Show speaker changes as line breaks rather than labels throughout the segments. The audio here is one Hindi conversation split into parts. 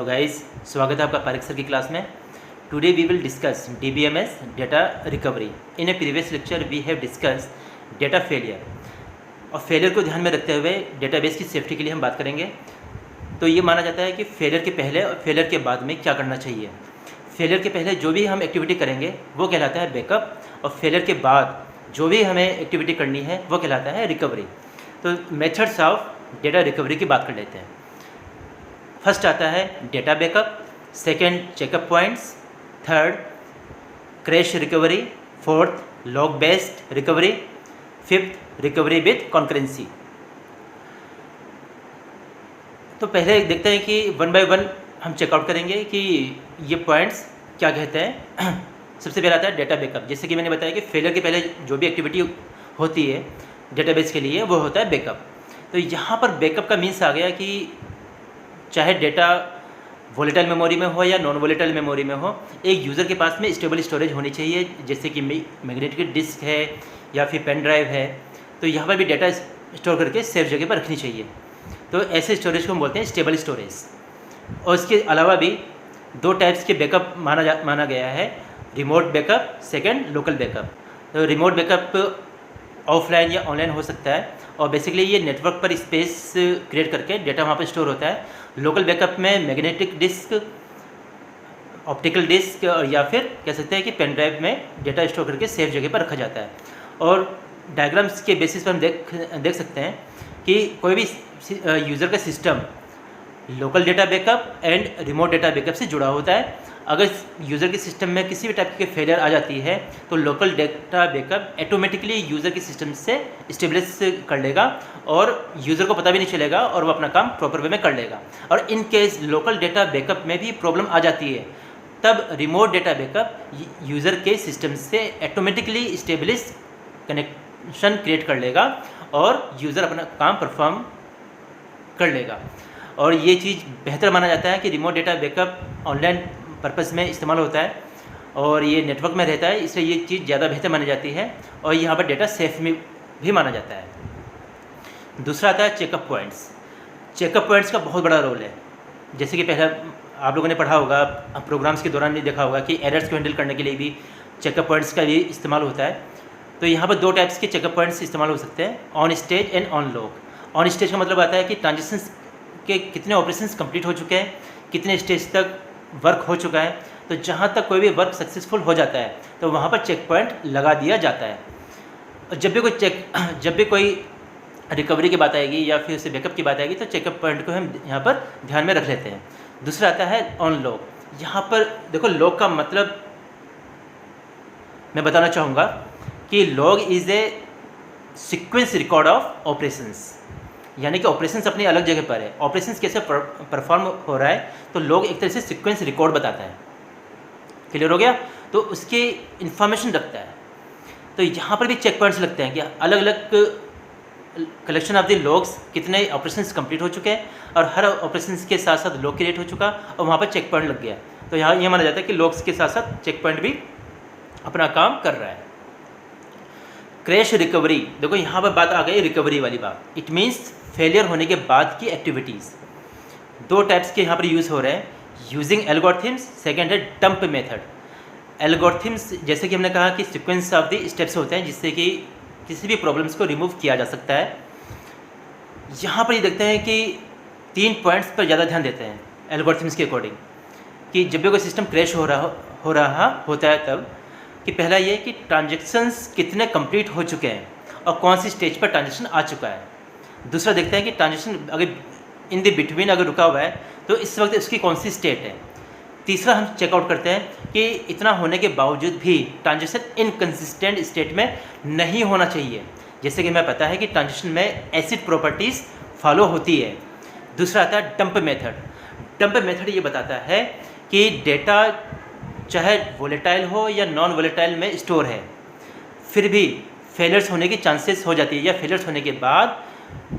हेलो गाइस, स्वागत है आपका पारिक सर की क्लास में। Today we will discuss DBMS data recovery. In a previous lecture we have discussed data failure, और फेलियर को ध्यान में रखते हुए डेटाबेस की सेफ्टी के लिए हम बात करेंगे। तो ये माना जाता है कि फेलियर के पहले और फेलियर के बाद में क्या करना चाहिए। फेलियर के पहले जो भी हम एक्टिविटी करेंगे वो कहलाता है बैकअप, और फेलियर के बाद जो भी हमें एक्टिविटी करनी है वो कहलाता है रिकवरी। तो मेथड्स ऑफ डेटा रिकवरी की बात कर लेते हैं। फर्स्ट आता है data backup, second checkup points, third crash recovery, fourth log based recovery, fifth recovery with concurrency. तो पहले देखते हैं कि वन बाय वन हम चेकआउट करेंगे कि ये पॉइंट्स क्या कहते हैं। सबसे पहला आता है डेटा बैकअप। जैसे कि मैंने बताया कि फेलियर के पहले जो भी एक्टिविटी होती है डेटाबेस के लिए वो होता है बैकअप। तो यहाँ पर बैकअप का मीन्स आ गया कि चाहे डेटा वोलेटाइल मेमोरी में हो या नॉन वोलेटाइल मेमोरी में हो, एक यूज़र के पास में स्टेबल स्टोरेज होनी चाहिए, जैसे कि मैग्नेटिक डिस्क है या फिर पेन ड्राइव है। तो यहाँ पर भी डेटा स्टोर करके सेफ जगह पर रखनी चाहिए। तो ऐसे स्टोरेज को हम बोलते हैं स्टेबल स्टोरेज। और इसके अलावा भी दो टाइप्स के बैकअप माना गया है, remote backup, second local backup. तो रिमोट बैकअप ऑफलाइन या ऑनलाइन हो सकता है, और बेसिकली ये नेटवर्क पर स्पेस क्रिएट करके डेटा वहाँ पर स्टोर होता है। लोकल बैकअप में मैग्नेटिक डिस्क, ऑप्टिकल डिस्क, और या फिर कह सकते हैं कि पेन ड्राइव में डेटा स्टोर करके सेफ जगह पर रखा जाता है। और डायग्राम्स के बेसिस पर हम देख सकते हैं कि कोई भी यूज़र का system local data backup and remote data backup से जुड़ा होता है। अगर यूज़र के सिस्टम में किसी भी टाइप के फेलियर आ जाती है तो local data backup automatically user के सिस्टम से स्टेबलाइज कर लेगा और यूज़र को पता भी नहीं चलेगा और वो अपना काम प्रॉपर वे में कर लेगा। और in case local data backup में भी प्रॉब्लम आ जाती है, तब रिमोट डेटा बैकअप यूज़र के सिस्टम से ऑटोमेटिकली स्टेबलाइज कनेक्शन क्रिएट कर लेगा और यूज़र अपना काम परफॉर्म कर लेगा। और ये चीज़ बेहतर माना जाता है कि remote data backup online purpose में इस्तेमाल होता है और ये नेटवर्क में रहता है, इसलिए ये चीज़ ज़्यादा बेहतर मानी जाती है और यहाँ पर डेटा सेफ में भी माना जाता है। दूसरा आता है चेकअप पॉइंट्स। चेकअप पॉइंट्स का बहुत बड़ा रोल है। जैसे कि पहले आप लोगों ने पढ़ा होगा, प्रोग्राम्स के दौरान भी देखा होगा कि एरर्स को हैंडल करने के लिए भी चेकअप पॉइंट्स का भी इस्तेमाल होता है। तो यहाँ पर दो टाइप्स के चेकअप पॉइंट्स इस्तेमाल हो सकते हैं, on stage and on log. On stage का मतलब आता है कि ट्रांजेक्शन्स के कितने ऑपरेशंस कंप्लीट हो चुके हैं, कितने स्टेज तक वर्क हो चुका है। तो जहाँ तक कोई भी वर्क सक्सेसफुल हो जाता है तो वहाँ पर चेक पॉइंट लगा दिया जाता है। और जब भी कोई रिकवरी की बात आएगी या फिर उसे बैकअप की बात आएगी तो चेकअप पॉइंट को हम यहाँ पर ध्यान में रख लेते हैं। दूसरा आता है ऑन लॉग। यहाँ पर देखो, लॉग का मतलब मैं बताना चाहूँगा कि log is a sequence record of operations, यानी कि ऑपरेशंस अपनी अलग जगह पर है, ऑपरेशंस कैसे परफॉर्म हो रहा है, तो लॉग एक तरह से सीक्वेंस रिकॉर्ड बताता है। क्लियर हो गया? तो उसकी इंफॉर्मेशन रखता है। तो यहाँ पर भी चेक पॉइंट्स लगते हैं कि अलग अलग कलेक्शन ऑफ द लॉग्स, कितने ऑपरेशंस कंप्लीट हो चुके हैं और हर ऑपरेशंस के साथ साथ लॉग क्रिएट हो चुका और वहाँ पर चेक पॉइंट लग गया। तो यहाँ ये माना जाता है कि लॉग्स के साथ साथ चेक पॉइंट भी अपना काम कर रहा है। क्रैश रिकवरी, देखो यहाँ पर बात आ गई रिकवरी वाली बात। इट मीन्स फेलियर होने के बाद की एक्टिविटीज़। दो टाइप्स के यहाँ पर यूज़ हो रहे हैं, यूजिंग एल्गोरिथम्स, सेकेंड है डंप मेथड। एल्गोरिथम्स जैसे कि हमने कहा कि सीक्वेंस ऑफ द स्टेप्स होते हैं जिससे कि किसी भी प्रॉब्लम्स को रिमूव किया जा सकता है। यहाँ पर ये देखते हैं कि 3 पॉइंट्स पर ज़्यादा ध्यान देते हैं एल्गोरिथम्स के अकॉर्डिंग, कि जब भी कोई सिस्टम क्रैश हो रहा होता है तब कि पहला ये कि ट्रांजेक्शन्स कितने कंप्लीट हो चुके हैं और कौन सी स्टेज पर ट्रांजेक्शन आ चुका है। दूसरा देखते हैं कि ट्रांजेक्शन अगर इन द बिटवीन अगर रुका हुआ है तो इस वक्त उसकी कौन सी स्टेट है। तीसरा हम चेकआउट करते हैं कि इतना होने के बावजूद भी ट्रांजेक्शन इनकंसिस्टेंट स्टेट में नहीं होना चाहिए, जैसे कि हमें पता है कि ट्रांजेक्शन में एसिड प्रॉपर्टीज़ फॉलो होती है। दूसरा आता है डंप मेथड। डंप मेथड ये बताता है कि डेटा चाहे वोलेटाइल हो या नॉन वोलेटाइल में स्टोर है, फिर भी फेलियर्स होने की चांसेस हो जाती है, या फेलियर्स होने के बाद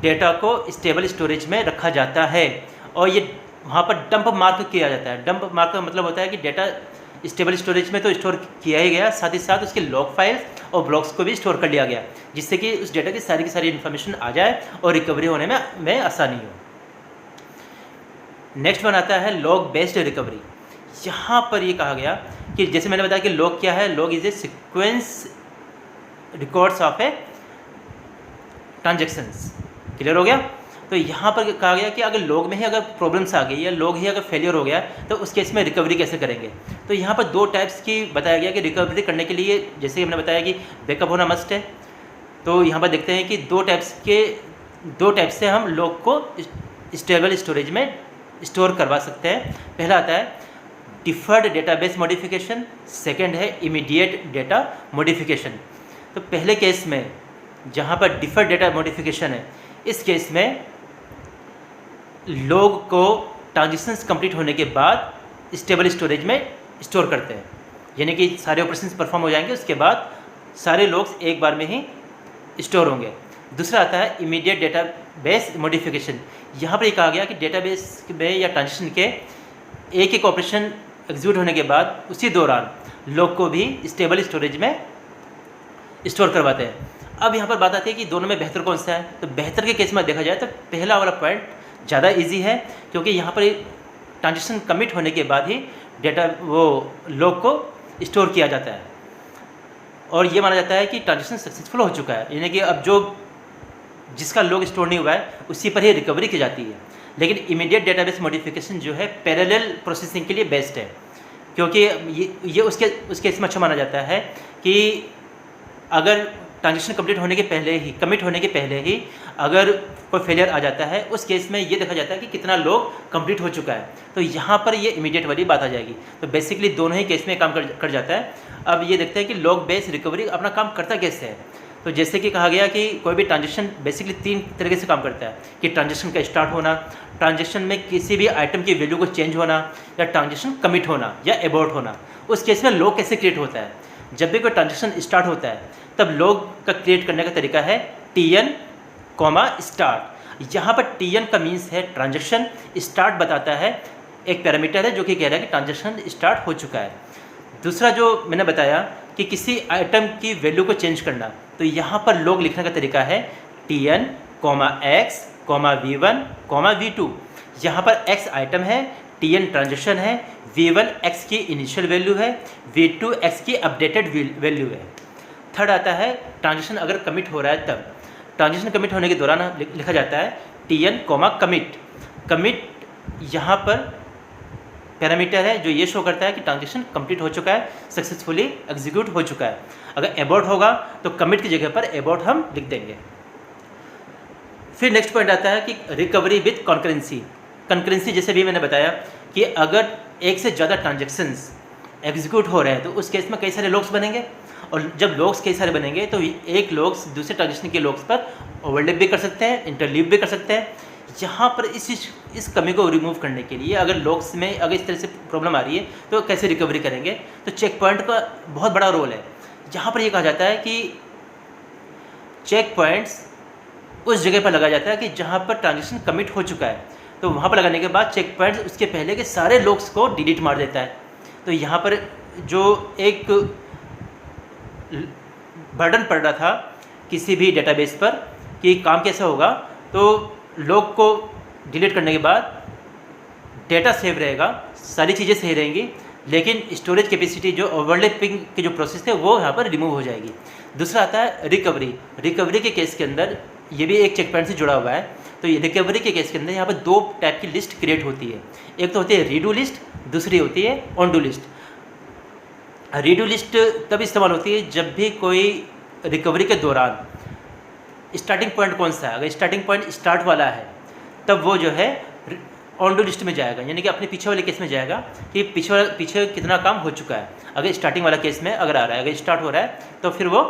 डेटा को स्टेबल स्टोरेज में रखा जाता है और ये वहाँ पर डंप मार्क किया जाता है। डंप मार्क का मतलब होता है कि डेटा स्टेबल स्टोरेज में तो स्टोर किया ही गया, साथ ही साथ उसके लॉग फाइल्स और ब्लॉक्स को भी स्टोर कर लिया गया, जिससे कि उस डेटा की सारी इन्फॉर्मेशन आ जाए और रिकवरी होने में आसानी हो। नेक्स्ट वन आता है लॉग बेस्ड रिकवरी। यहाँ पर ये कहा गया कि जैसे मैंने बताया कि लॉग क्या है, log is a sequence records of A transactions. Clear हो गया। तो यहाँ पर कहा गया कि अगर लॉग में ही अगर प्रॉब्लम्स आ गई या लॉग ही अगर फेलियर हो गया तो उस केस में रिकवरी कैसे करेंगे। तो यहाँ पर दो टाइप्स की बताया गया कि रिकवरी करने के लिए, जैसे हमने बताया कि बैकअप होना मस्ट है। तो यहाँ पर देखते हैं कि दो टाइप से हम लॉग को स्टेबल स्टोरेज में स्टोर करवा सकते हैं। पहला आता है डिफर्ड डेटाबेस मॉडिफिकेशन, सेकंड है इमीडिएट डेटा मॉडिफिकेशन। तो पहले केस में जहाँ पर डिफर्ड डेटा मॉडिफिकेशन है, इस केस में लॉग को ट्रांजेक्शन्स कंप्लीट होने के बाद स्टेबल स्टोरेज में स्टोर करते हैं, यानी कि सारे ऑपरेशंस परफॉर्म हो जाएंगे, उसके बाद सारे लॉग्स एक बार में ही स्टोर होंगे। दूसरा आता है इमीडिएट डेटाबेस मॉडिफिकेशन। यहाँ पर ये कहा गया कि डेटाबेस में या ट्रांजेक्शन के एक एक ऑपरेशन एग्जीक्यूट होने के बाद उसी दौरान लॉग को भी स्टेबल स्टोरेज में स्टोर करवाते हैं। अब यहाँ पर बात आती है कि दोनों में बेहतर कौन सा है। तो बेहतर के केस में देखा जाए तो पहला वाला पॉइंट ज़्यादा इजी है, क्योंकि यहाँ पर ट्रांजेक्शन कमिट होने के बाद ही डेटा लॉग को स्टोर किया जाता है और ये माना जाता है कि ट्रांजेक्शन सक्सेसफुल हो चुका है, यानी कि अब जो जिसका लॉग स्टोर नहीं हुआ है उसी पर ही रिकवरी की जाती है। लेकिन इमीडिएट डेटाबेस मॉडिफिकेशन जो है पैरेलल प्रोसेसिंग के लिए बेस्ट है, क्योंकि ये उसके इसमें अच्छा माना जाता है कि अगर ट्रांजेक्शन कमिट होने के पहले ही अगर कोई फेलियर आ जाता है, उस केस में ये देखा जाता है कि कितना लॉग कंप्लीट हो चुका है। तो यहाँ पर ये इमीडिएट वाली बात आ जाएगी। तो बेसिकली दोनों ही केस में काम कर जाता है। अब ये देखते हैं कि लॉग बेस्ड रिकवरी अपना काम करता कैसे है। तो जैसे कि कहा गया कि कोई भी ट्रांजेक्शन बेसिकली 3 तरीके से काम करता है कि ट्रांजेक्शन का स्टार्ट होना, ट्रांजेक्शन में किसी भी आइटम की वैल्यू को चेंज होना, या ट्रांजेक्शन कमिट होना या एबॉर्ट होना। उस केस में लॉग कैसे क्रिएट होता है। जब भी कोई ट्रांजेक्शन स्टार्ट होता है तब लॉग का क्रिएट करने का तरीका है TN, स्टार्ट। यहाँ पर TN का मीन्स है ट्रांजेक्शन, स्टार्ट बताता है एक पैरामीटर है जो कि कह रहा है कि ट्रांजेक्शन स्टार्ट हो चुका है। दूसरा जो मैंने बताया कि किसी आइटम की वैल्यू को चेंज करना, तो यहाँ पर लॉग लिखने का तरीका है TN, X, V1, V2। यहाँ पर X आइटम है, TN ट्रांजेक्शन है, V1 X की इनिशियल वैल्यू है, V2 X की अपडेटेड वैल्यू है। थर्ड आता है ट्रांजेक्शन अगर कमिट हो रहा है तब ट्रांजेक्शन कमिट होने के दौरान लिखा जाता है TN, कमिट यहाँ पर पैरामीटर है जो ये शो करता है कि ट्रांजेक्शन कंप्लीट हो चुका है, सक्सेसफुली एग्जीक्यूट हो चुका है। अगर एबॉर्ट होगा तो कमिट की जगह पर एबॉर्ट हम लिख देंगे। फिर नेक्स्ट पॉइंट आता है कि रिकवरी विथ कॉन्करेंसी। जैसे भी मैंने बताया कि अगर एक से ज़्यादा ट्रांजेक्शन्स एग्जीक्यूट हो रहे हैं तो उस केस में कई सारे लॉग्स बनेंगे, और जब लॉग्स कई सारे बनेंगे तो एक लॉग्स दूसरे ट्रांजेक्शन के लॉग्स पर ओवरलैप भी कर सकते हैं, इंटरलीव भी कर सकते हैं। यहाँ पर इस कमी को रिमूव करने के लिए अगर लॉग्स में अगर इस तरह से प्रॉब्लम आ रही है तो कैसे रिकवरी करेंगे। तो चेक पॉइंट का बहुत बड़ा रोल है। यहाँ पर ये कहा जाता है कि चेक पॉइंट्स उस जगह पर लगाया जाता है कि जहाँ पर ट्रांजेक्शन कमिट हो चुका है, तो वहाँ पर लगाने के बाद चेक पॉइंट्स उसके पहले के सारे लॉग्स को डिलीट मार देता है। तो यहाँ पर जो एक बर्डन पड़ रहा था किसी भी डेटाबेस पर कि काम कैसे होगा, तो लॉग को डिलीट करने के बाद डेटा सेव रहेगा, सारी चीज़ें सही रहेंगी, लेकिन स्टोरेज कैपेसिटी जो ओवरलैपिंग के जो प्रोसेस थे वो यहाँ पर रिमूव हो जाएगी। दूसरा आता है रिकवरी के केस के अंदर ये भी एक चेक पॉइंट से जुड़ा हुआ है। तो ये रिकवरी के केस के अंदर यहाँ पर 2 टाइप की लिस्ट क्रिएट होती है। एक तो होती है रीडू लिस्ट, दूसरी होती है on do list. Redo list तब इस्तेमाल होती है जब भी कोई रिकवरी के दौरान स्टार्टिंग पॉइंट कौन सा है, अगर स्टार्टिंग पॉइंट स्टार्ट वाला है तब वो जो है ऑन डू लिस्ट में जाएगा, यानी कि अपने पीछे वाले केस में जाएगा कि पीछे कितना काम हो चुका है। अगर स्टार्टिंग वाला केस में अगर आ रहा है, अगर स्टार्ट हो रहा है तो फिर वो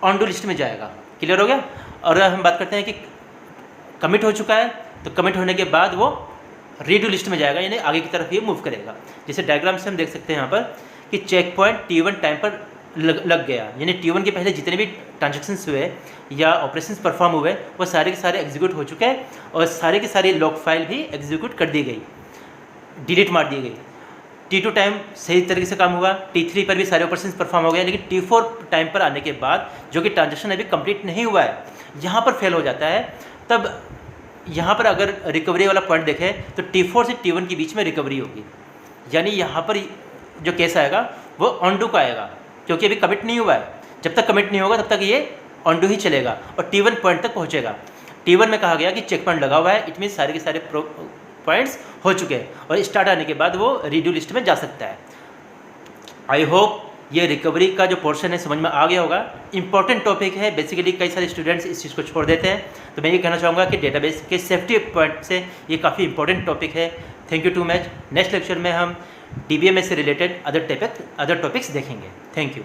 ऑन डू लिस्ट में जाएगा। क्लियर हो गया। और हम बात करते हैं कि कमिट हो चुका है तो कमिट होने के बाद वो रीडू लिस्ट में जाएगा, यानी आगे की तरफ ये मूव करेगा। जैसे डायग्राम से हम देख सकते हैं यहाँ पर कि चेक पॉइंट T1 टाइम पर लग गया, यानी T1 के पहले जितने भी ट्रांजेक्शन्स हुए या ऑपरेशंस परफॉर्म हुए वो सारे के सारे एग्जीक्यूट हो चुके हैं और सारे की सारी लॉग फाइल भी एग्जीक्यूट कर दी गई, डिलीट मार दी गई। T2 टाइम सही तरीके से काम हुआ, T3 पर भी सारे ऑपरेशंस परफॉर्म हो गए, लेकिन T4 टाइम पर आने के बाद जो कि ट्रांजेक्शन अभी कंप्लीट नहीं हुआ है यहाँ पर फेल हो जाता है, तब यहाँ पर अगर रिकवरी वाला पॉइंट देखें तो T4 से T1 के बीच में रिकवरी होगी, यानी यहाँ पर जो केस आएगा वो ऑनडू का आएगा, क्योंकि अभी कमिट नहीं हुआ है। जब तक कमिट नहीं होगा तब तक ये ऑनडू ही चलेगा और T1 पॉइंट तक पहुँचेगा। T1 में कहा गया कि चेक पॉइंट लगा हुआ है, इट मीन सारे के सारे पॉइंट्स हो चुके हैं और स्टार्ट आने के बाद वो रीड्यू लिस्ट में जा सकता है। आई होप ये रिकवरी का जो पोर्शन है समझ में आ गया होगा। इंपॉर्टेंट टॉपिक है, बेसिकली कई सारे स्टूडेंट्स इस चीज़ को छोड़ देते हैं, तो मैं ये कहना चाहूँगा कि डेटाबेस के सेफ्टी पॉइंट से ये काफ़ी इंपॉर्टेंट टॉपिक है। Thank you too much. Next lecture में हम DBMS से रिलेटेड अदर टॉपिक्स देखेंगे। Thank you.